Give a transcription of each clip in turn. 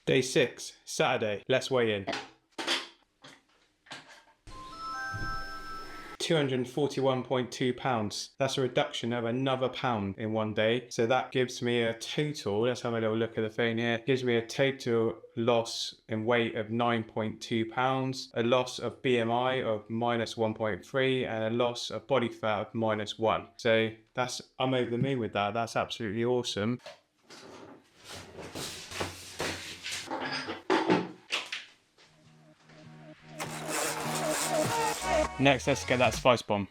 Day 6, Saturday. Let's weigh in. 241.2 pounds. That's a reduction of another pound in one day. So that gives me a total, let's have a little look at the phone here, gives me a total loss in weight of 9.2 pounds, a loss of BMI of minus 1.3, and a loss of body fat of minus 1. So I'm over the moon with that. That's absolutely awesome. Next, let's get that spice bomb.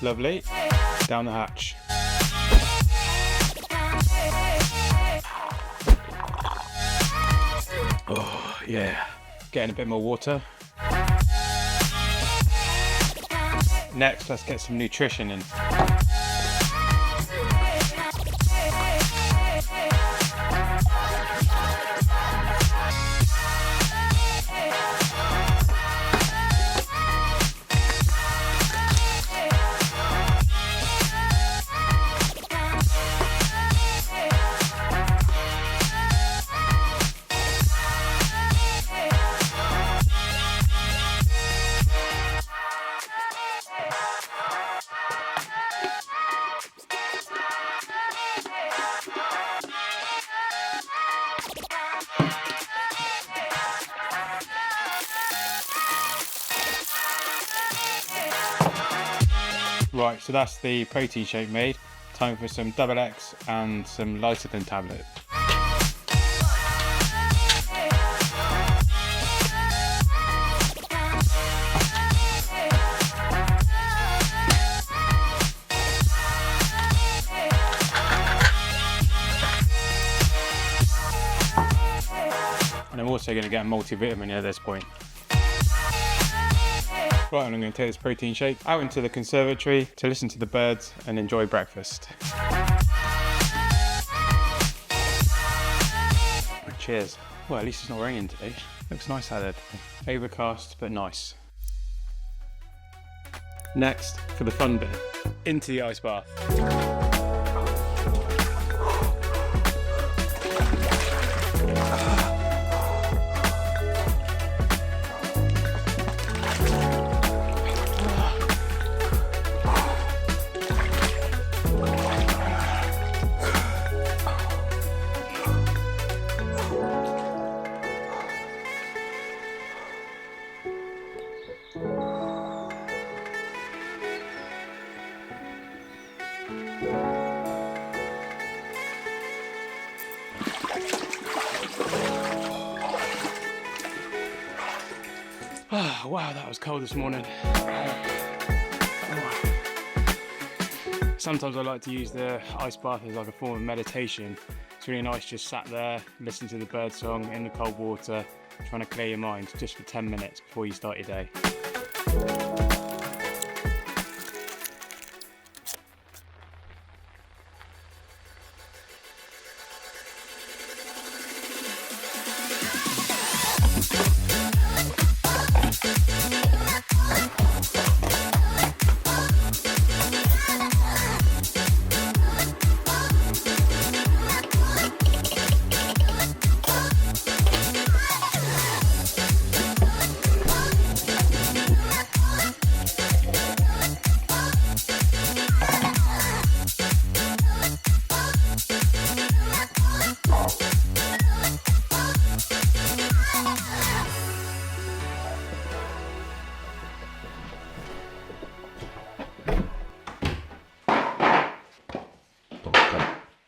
Lovely. Down the hatch. Oh, yeah. Getting a bit more water. Next, let's get some nutrition in. Right, so that's the protein shake made. Time for some XX and some Lecithin tablet. And I'm also going to get a multivitamin at this point. Right, and I'm going to take this protein shake out into the conservatory to listen to the birds and enjoy breakfast. Cheers. Well, at least it's not raining today. Looks nice out there today. Overcast, but nice. Next, for the fun bit, into the ice bath. Oh, wow, that was cold this morning. Sometimes I like to use the ice bath as like a form of meditation. It's really nice just sat there, listen to the bird song in the cold water, trying to clear your mind just for 10 minutes before you start your day.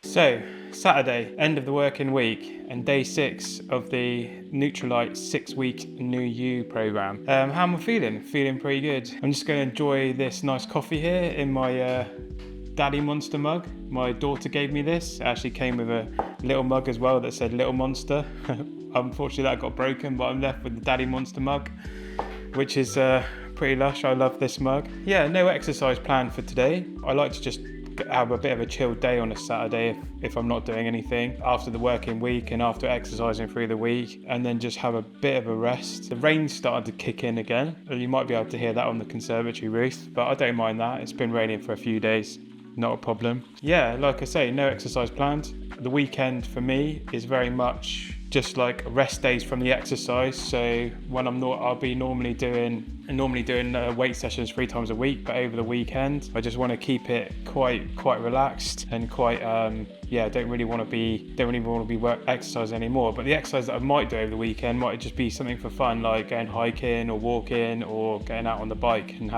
So, Saturday, end of the working week, and day 6 of the Nutrilite 6-week New You program. How am I feeling? Feeling pretty good. I'm just going to enjoy this nice coffee here in my Daddy Monster mug. My daughter gave me this. It actually came with a little mug as well that said Little Monster. Unfortunately that got broken, but I'm left with the Daddy Monster mug, which is pretty lush. I love this mug. Yeah, no exercise planned for today. I like to just have a bit of a chilled day on a Saturday if I'm not doing anything after the working week and after exercising through the week, and then just have a bit of a rest. The rain's started to kick in again. You might be able to hear that on the conservatory roof, but I don't mind that. It's been raining for a few days. Not a problem. Yeah, like I say, no exercise planned. The weekend for me is very much just like rest days from the exercise. So when I'll be normally doing weight sessions 3 times a week, but over the weekend I just want to keep it quite relaxed and quite don't really want to be work exercise anymore. But the exercise that I might do over the weekend might just be something for fun, like going hiking or walking or getting out on the bike and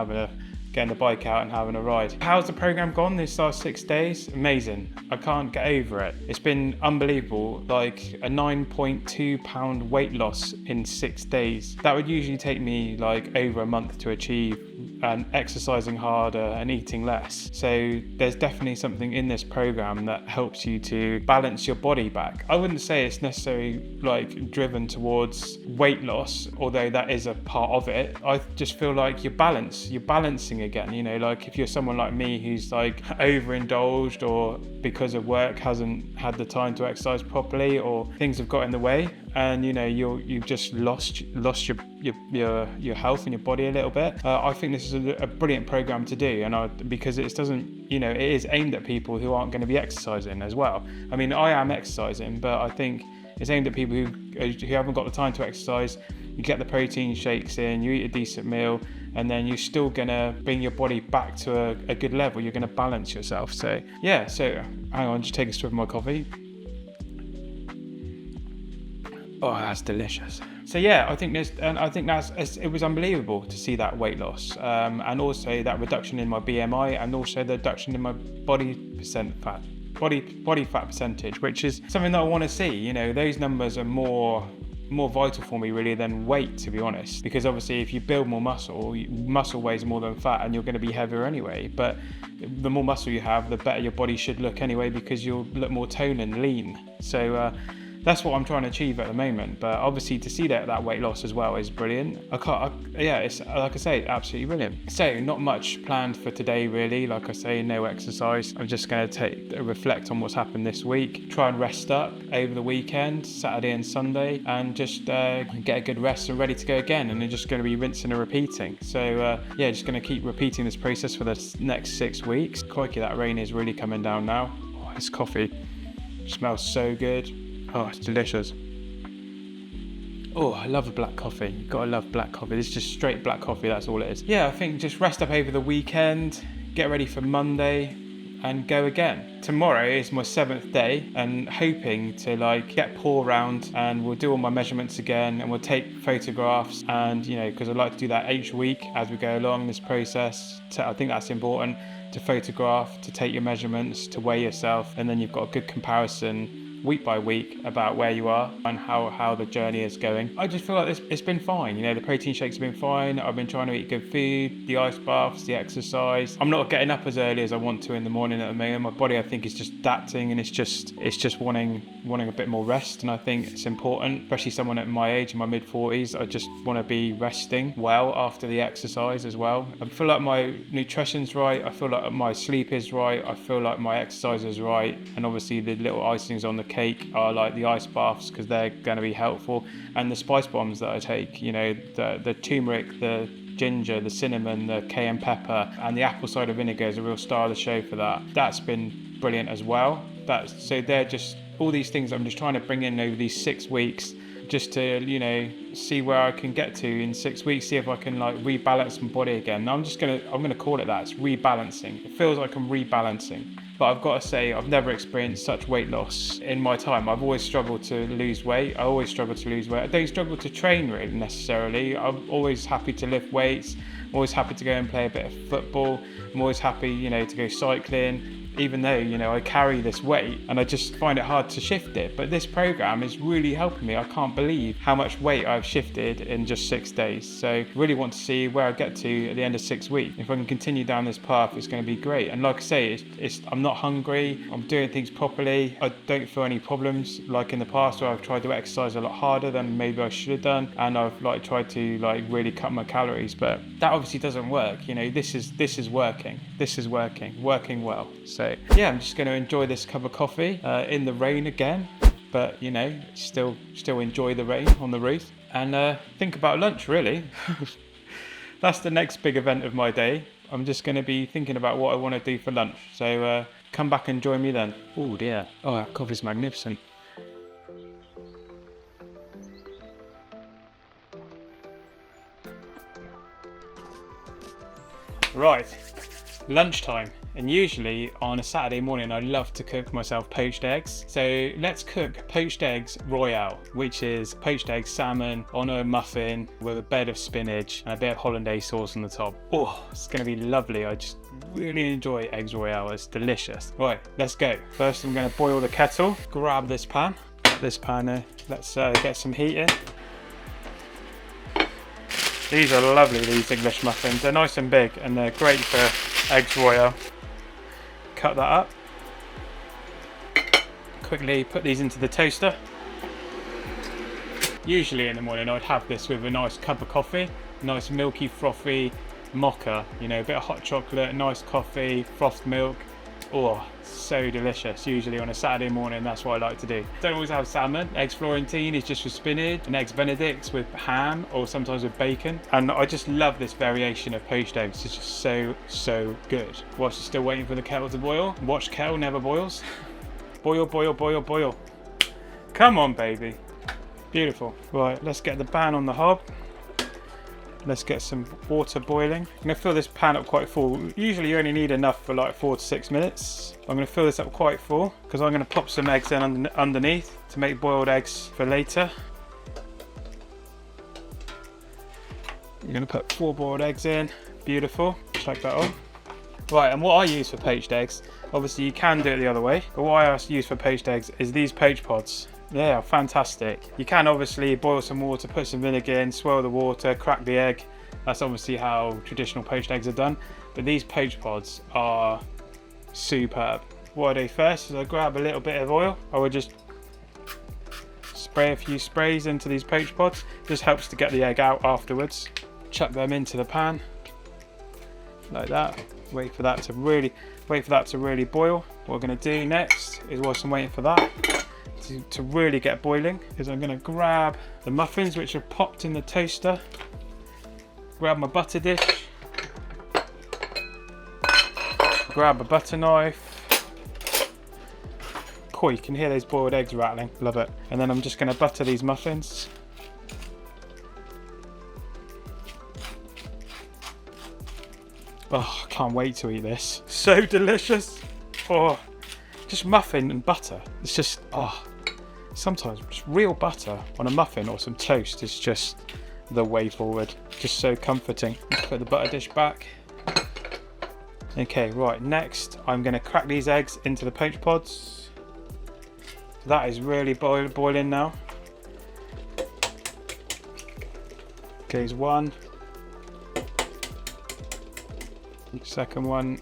getting the bike out and having a ride. How's the program gone this last 6 days? Amazing. I can't get over it. It's been unbelievable, like a 9.2 pound weight loss in 6 days. That would usually take me like over a month to achieve, and exercising harder and eating less. So there's definitely something in this program that helps you to balance your body back. I wouldn't say it's necessarily like driven towards weight loss, although that is a part of it. I just feel like you're balancing again, you know, like if you're someone like me who's like overindulged or because of work hasn't had the time to exercise properly, or things have got in the way, and you know you've just lost your health and your body a little bit. I think this is a brilliant program to do, and because it doesn't, you know, it is aimed at people who aren't going to be exercising as well. I mean, I am exercising, but I think it's aimed at people who haven't got the time to exercise. You get the protein shakes in, you eat a decent meal, and then you're still gonna bring your body back to a good level. You're gonna balance yourself. So yeah, so hang on, just take a sip of my coffee. Oh, that's delicious. So yeah, I think it was unbelievable to see that weight loss, and also that reduction in my BMI, and also the reduction in my body fat percentage, which is something that I want to see. You know, those numbers are more vital for me really than weight, to be honest, because obviously if you build more muscle weighs more than fat, and you're going to be heavier anyway. But the more muscle you have, the better your body should look anyway, because you'll look more toned and lean. So that's what I'm trying to achieve at the moment. But obviously to see that weight loss as well is brilliant. It's like I say, absolutely brilliant. So not much planned for today really. Like I say, no exercise. I'm just going to reflect on what's happened this week, try and rest up over the weekend, Saturday and Sunday, and just get a good rest and ready to go again. And then just going to be rinsing and repeating. So just going to keep repeating this process for the next 6 weeks. Crikey, that rain is really coming down now. Oh, this coffee smells so good. Oh, it's delicious. Oh, I love a black coffee. You've got to love black coffee. This is just straight black coffee, that's all it is. Yeah, I think just rest up over the weekend, get ready for Monday, and go again. Tomorrow is my 7th day, and hoping to get pour round, and we'll do all my measurements again, and we'll take photographs, and you know, because I like to do that each week as we go along this process. I think that's important, to photograph, to take your measurements, to weigh yourself, and then you've got a good comparison week by week about where you are and how the journey is going. I just feel like it's been fine. You know, the protein shakes have been fine. I've been trying to eat good food, the ice baths, the exercise. I'm not getting up as early as I want to in the morning at the moment. My body, I think, is just adapting, and it's just wanting a bit more rest. And I think it's important, especially someone at my age, in my mid-40s. I just want to be resting well after the exercise as well. I feel like my nutrition's right. I feel like my sleep is right. I feel like my exercise is right. And obviously the little icings on the cake are like the ice baths, because they're going to be helpful, and the spice bombs that I take, you know, the turmeric, the ginger, the cinnamon, the cayenne pepper, and the apple cider vinegar is a real star of the show for that. That's been brilliant as well. So they're just all these things I'm just trying to bring in over these 6 weeks, just to, you know, see where I can get to in 6 weeks, see if I can rebalance my body again. I'm gonna call it that. It's rebalancing. It feels like I'm rebalancing. But I've got to say, I've never experienced such weight loss in my time. I've always struggled to lose weight. I don't struggle to train really necessarily. I'm always happy to lift weights. I'm always happy to go and play a bit of football. I'm always happy, you know, to go cycling, even though, you know, I carry this weight and I just find it hard to shift it. But this program is really helping me. I can't believe how much weight I've shifted in just 6 days. So really want to see where I get to at the end of 6 weeks. If I can continue down this path, it's going to be great. And like I say, I'm not hungry. I'm doing things properly. I don't feel any problems like in the past, where I've tried to exercise a lot harder than maybe I should have done, and I've tried to really cut my calories. But that obviously doesn't work. You know, this is working. This is working well. So So yeah, I'm just going to enjoy this cup of coffee in the rain again, but you know, still enjoy the rain on the roof and think about lunch really. That's the next big event of my day. I'm just going to be thinking about what I want to do for lunch. So come back and join me then. Oh dear. Oh, that coffee's magnificent. Right, lunchtime. And usually on a Saturday morning, I love to cook myself poached eggs. So let's cook poached eggs royale, which is poached eggs, salmon on a muffin with a bed of spinach and a bit of hollandaise sauce on the top. Oh, it's gonna be lovely. I just really enjoy eggs royale. It's delicious. Right, let's go. First, I'm gonna boil the kettle. Grab this pan. Let's get some heat in. These are lovely, these English muffins. They're nice and big and they're great for eggs royale. Cut that up. Quickly put these into the toaster. Usually in the morning I'd have this with a nice cup of coffee. Nice milky, frothy mocha. You know, a bit of hot chocolate, nice coffee, frothed milk. Oh, so delicious. Usually on a Saturday morning, that's what I like to do. Don't always have salmon. Eggs Florentine is just with spinach, and eggs Benedict's with ham or sometimes with bacon. And I just love this variation of poached eggs. It's just so good. Whilst you're still waiting for the kettle to boil, watch kettle never boils. Boil, boil, boil, boil. Come on, baby. Beautiful. Right, let's get the pan on the hob. Let's get some water boiling. I'm going to fill this pan up quite full. Usually you only need enough for like 4 to 6 minutes. I'm going to fill this up quite full because I'm going to pop some eggs in underneath to make boiled eggs for later. You're going to put 4 boiled eggs in. Beautiful. Check that on. Right, and what I use for poached eggs, obviously you can do it the other way, but what I use for poached eggs is these poach pods. They are fantastic. You can obviously boil some water, put some vinegar in, swirl the water, crack the egg. That's obviously how traditional poached eggs are done. But these poach pods are superb. What I do first is I grab a little bit of oil. I would just spray a few sprays into these poach pods. Just helps to get the egg out afterwards. Chuck them into the pan like that. Wait for that to really boil. What we're going to do next is, whilst I'm waiting for that to really get boiling, is I'm going to grab the muffins which are popped in the toaster, grab my butter dish, grab a butter knife. Cool, you can hear those boiled eggs rattling, love it. And then I'm just going to butter these muffins. Oh, I can't wait to eat this. So delicious. Oh, just muffin and butter. It's just, oh, sometimes just real butter on a muffin or some toast is just the way forward. Just so comforting. Let's put the butter dish back. Okay, right, next I'm going to crack these eggs into the poach pods. That is really boiling now. Goes one. Second one.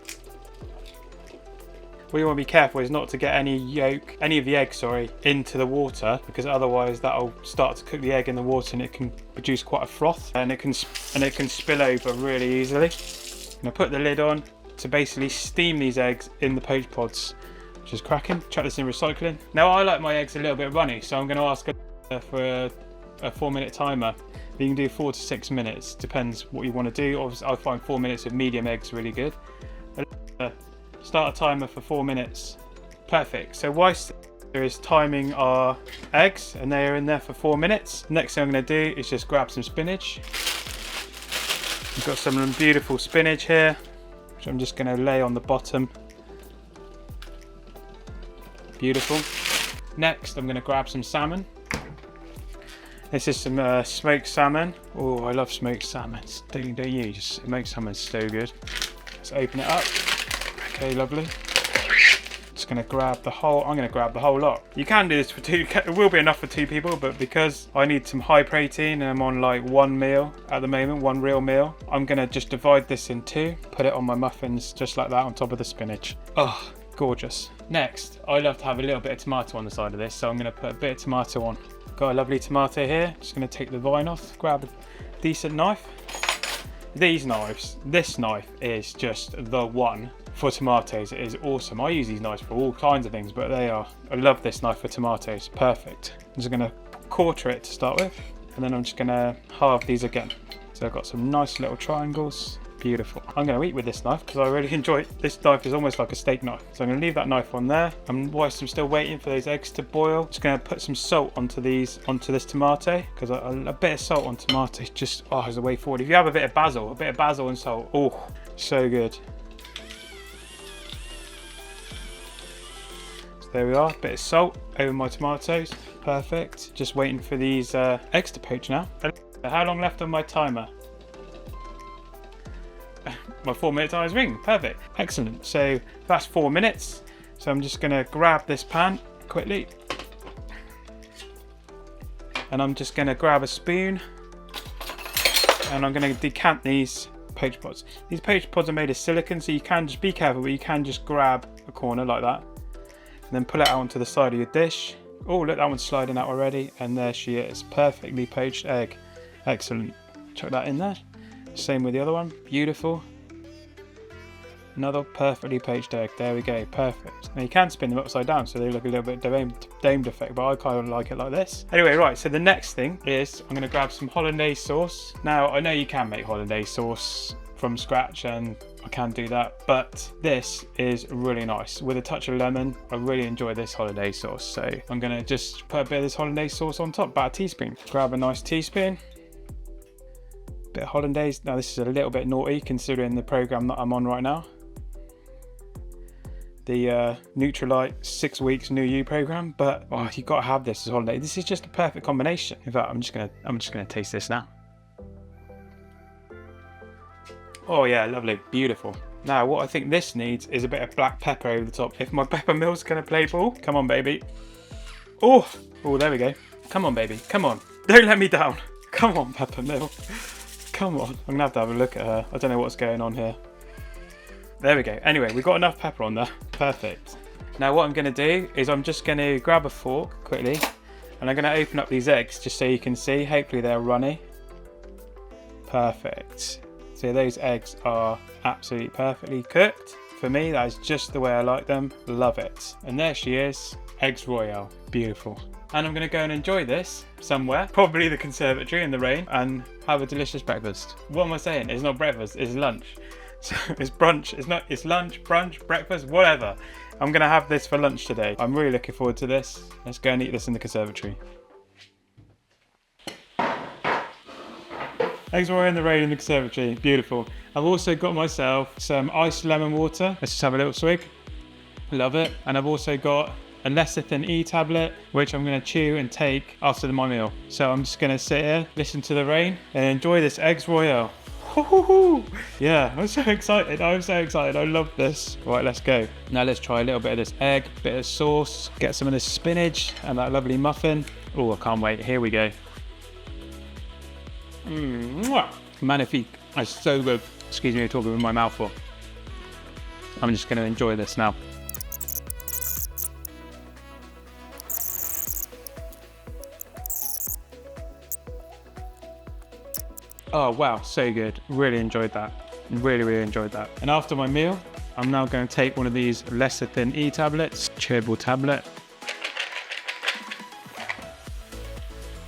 What you want to be careful is not to get any of the egg, into the water, because otherwise that'll start to cook the egg in the water and it can produce quite a froth and it can spill over really easily. I'm going to put the lid on to basically steam these eggs in the poach pods, which is cracking. Chuck this in recycling. Now I like my eggs a little bit runny, so I'm going to ask for a 4-minute timer. You can do 4 to 6 minutes, depends what you want to do. Obviously, I find 4 minutes of medium eggs really good. Start a timer for 4 minutes. Perfect. So whilst there is timing our eggs and they are in there for 4 minutes, next thing I'm going to do is just grab some spinach. I've got some beautiful spinach here, which I'm just going to lay on the bottom. Beautiful. Next, I'm going to grab some salmon. This is some smoked salmon. Oh, I love smoked salmon. Don't you? Just smoked salmon's so good. Let's open it up. Okay, lovely. Just gonna grab the whole. I'm gonna grab the whole lot. You can do this for 2. It will be enough for 2 people, but because I need some high protein and I'm on like 1 meal at the moment, 1 real meal, I'm gonna just divide this in 2. Put it on my muffins just like that on top of the spinach. Oh, gorgeous. Next, I love to have a little bit of tomato on the side of this, so I'm gonna put a bit of tomato on. Got a lovely tomato here. Just going to take the vine off, grab a decent knife. These knives, this knife is just the one for tomatoes. It is awesome. I use these knives for all kinds of things, but I love this knife for tomatoes. Perfect. I'm just gonna quarter it to start with, and then I'm just gonna halve these again. So I've got some nice little triangles. Beautiful. I'm going to eat with this knife because I really enjoy it. This knife is almost like a steak knife. So I'm going to leave that knife on there. And whilst I'm still waiting for those eggs to boil, I'm just going to put some salt onto this tomato, because a bit of salt on tomato just is the way forward. If you have a bit of basil and salt, oh, so good. So there we are, a bit of salt over my tomatoes. Perfect. Just waiting for these eggs to poach now. How long left on my timer? My 4-minute timer is ringing. Perfect. Excellent. So that's 4 minutes. So I'm just going to grab this pan quickly. And I'm just going to grab a spoon. And I'm going to decant these poach pods. These poach pods are made of silicone, so you can just be careful, but you can just grab a corner like that. And then pull it out onto the side of your dish. Oh, look, that one's sliding out already. And there she is. Perfectly poached egg. Excellent. Chuck that in there. Same with the other one. Beautiful. Another perfectly poached egg. There we go. Perfect. Now you can spin them upside down so they look a little bit domed effect, but I kind of like it like this. Anyway, right, so the next thing is I'm going to grab some hollandaise sauce. Now, I know you can make hollandaise sauce from scratch, and I can do that, but this is really nice with a touch of lemon. I really enjoy this hollandaise sauce, so I'm going to just put a bit of this hollandaise sauce on top, about a teaspoon. Grab a nice teaspoon. Bit of hollandaise. Now this is a little bit naughty considering the program that I'm on right now, the Nutrilite 6 weeks new you program, but you've got to have this as hollandaise. This is just a perfect combination. In fact, I'm just gonna taste this now. Oh yeah, lovely, beautiful. Now what I think this needs is a bit of black pepper over the top. If my pepper mill's gonna play ball, come on baby. Oh, there we go. Come on baby, come on. Don't let me down. Come on pepper mill. Come on. I'm gonna have a look at her. I don't know what's going on here. There we go. Anyway, we've got enough pepper on there. Perfect. Now what I'm going to do is I'm just going to grab a fork quickly, and I'm going to open up these eggs just so you can see. Hopefully they're runny. Perfect. So those eggs are absolutely perfectly cooked. For me, that is just the way I like them. Love it. And there she is. Eggs Royale. Beautiful. And I'm going to go and enjoy this somewhere, probably the conservatory in the rain, and have a delicious breakfast. What am I saying? It's not breakfast, it's lunch. So it's brunch, it's lunch, brunch, breakfast, whatever. I'm going to have this for lunch today. I'm really looking forward to this. Let's go and eat this in the conservatory. Eggs Royale in the rain in the conservatory. Beautiful. I've also got myself some iced lemon water. Let's just have a little swig. Love it. And I've also got a Lecithin E Tablet, which I'm going to chew and take after my meal. So I'm just going to sit here, listen to the rain, and enjoy this Eggs Royale. Yeah, I'm so excited. I love this. Right, let's go. Now let's try a little bit of this egg, bit of sauce, get some of this spinach and that lovely muffin. Oh, I can't wait. Here we go. Magnifique. It's so good. Excuse me, I'm talking with my mouth full. I'm just going to enjoy this now. Oh wow, so good. Really enjoyed that. Really enjoyed that. And after my meal, I'm now going to take one of these Lecithin E tablets, chewable tablet.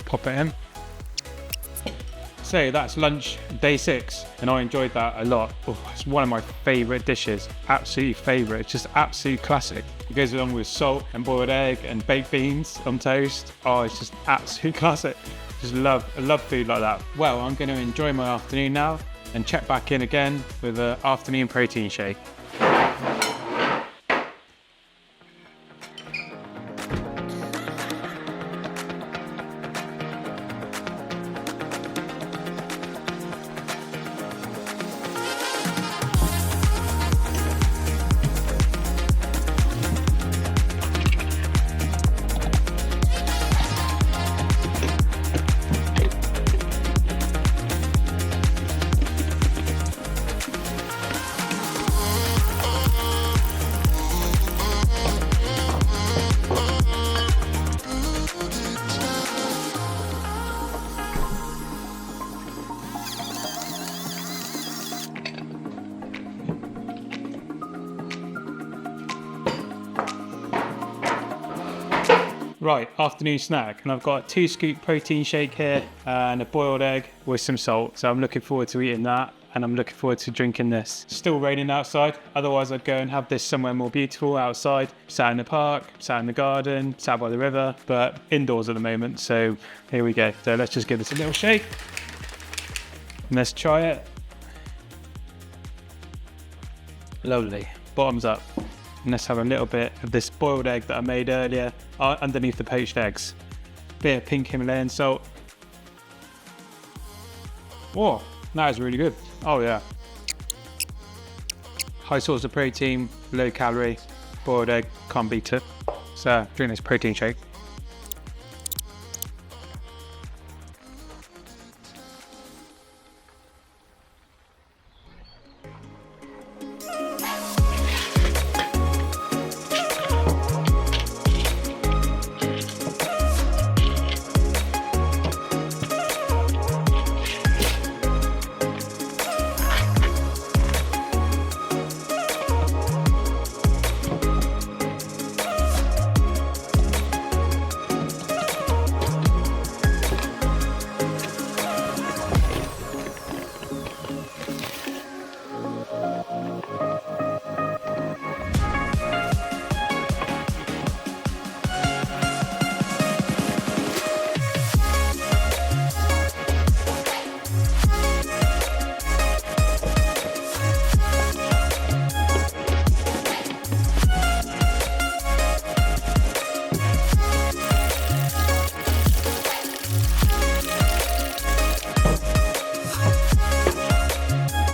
Pop it in. So that's lunch day 6, and I enjoyed that a lot. Oh, it's one of my favourite dishes. Absolutely favourite. It's just absolute classic. It goes along with salt and boiled egg and baked beans on toast. Oh, it's just absolute classic. Just love food like that. Well, I'm going to enjoy my afternoon now and check back in again with an afternoon protein shake. Right, afternoon snack, and I've got a 2-scoop protein shake here and a boiled egg with some salt. So I'm looking forward to eating that, and I'm looking forward to drinking this. Still raining outside, otherwise I'd go and have this somewhere more beautiful outside. Sat in the park, sat in the garden, sat by the river, but indoors at the moment, so here we go. So let's just give this a little shake. And let's try it. Lovely, bottoms up. And let's have a little bit of this boiled egg that I made earlier underneath the poached eggs. Bit of pink Himalayan salt. Oh, that is really good. Oh yeah. High source of protein, low calorie, boiled egg, can't beat it. So drink this protein shake.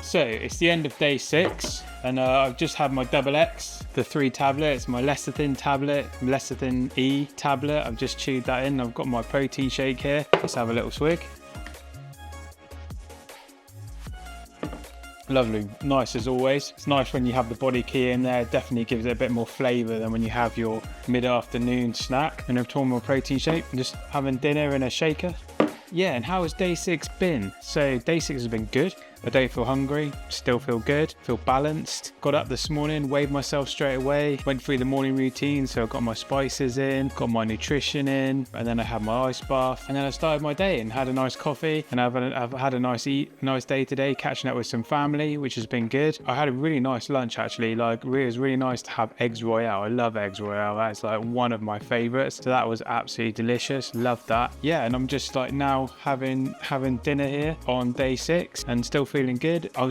So it's the end of day 6, and I've just had my double X, the 3 tablets, my Lecithin tablet, Lecithin E tablet. I've just chewed that in. I've got my protein shake here. Let's have a little swig. Lovely, nice as always. It's nice when you have the Bodykey in there. It definitely gives it a bit more flavour than when you have your mid-afternoon snack. And I've torn my protein shake. I'm just having dinner in a shaker. Yeah, and how has day 6 been? So day 6 has been good. I don't feel hungry, still feel good, feel balanced. Got up this morning, weighed myself straight away, went through the morning routine, so I got my spices in, got my nutrition in, and then I had my ice bath, and then I started my day and had a nice coffee, and I've had a nice day today, catching up with some family, which has been good. I had a really nice lunch actually, like it was really nice to have eggs royale. I love eggs royale, that's like one of my favorites, so that was absolutely delicious, loved that. Yeah, and I'm just like now having dinner here on day 6 and still feeling good. I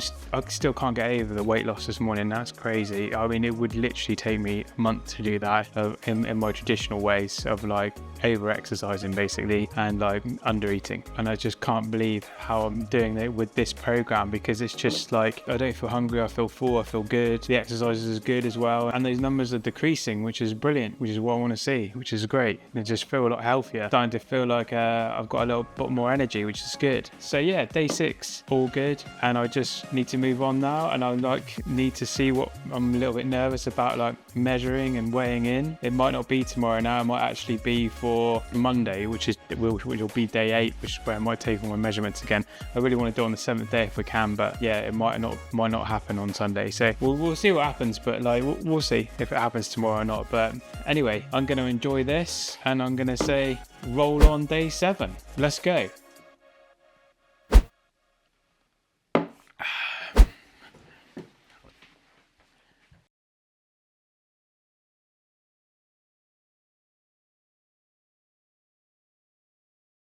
still can't get over the weight loss this morning. That's crazy. I mean, it would literally take me a month to do that in my traditional ways of like over exercising basically and like under eating, and I just can't believe how I'm doing it with this program, because it's just like I don't feel hungry, I feel full, I feel good, the exercise is good as well, and those numbers are decreasing, which is brilliant, which is what I want to see, which is great. And I just feel a lot healthier, starting to feel like I've got a little bit more energy, which is good. So yeah, day 6 all good, and I just need to move on now, and I like need to see what I'm a little bit nervous about, like measuring and weighing in. It might not be tomorrow now, it might actually be for Monday, which will be day 8, which is where I might take all my measurements again. I really want to do it on the 7th day if we can, but yeah, it might not happen on Sunday, so we'll see what happens, but like we'll see if it happens tomorrow or not. But anyway, I'm going to enjoy this, and I'm going to say roll on day 7. Let's go.